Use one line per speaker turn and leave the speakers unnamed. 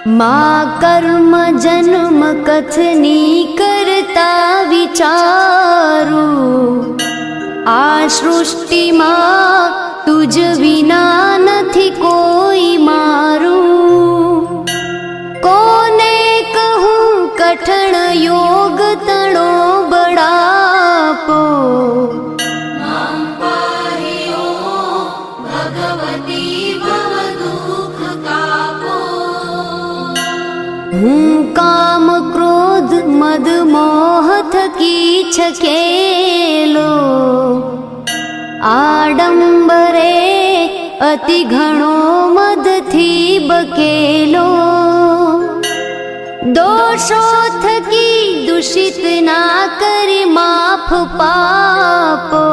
मा कर्म जन्म कथनी करता विचारू, आ सृष्टि में तुझ विना नथी कोई मारू। कोने कहूँ कठण योग तणो बड़ापो, हूँ काम क्रोध मद मोह थकी छकेलो, आडंबरे अति घणो मद थी बकेलो। दोषो थकी दूषित ना करी माफ पापो,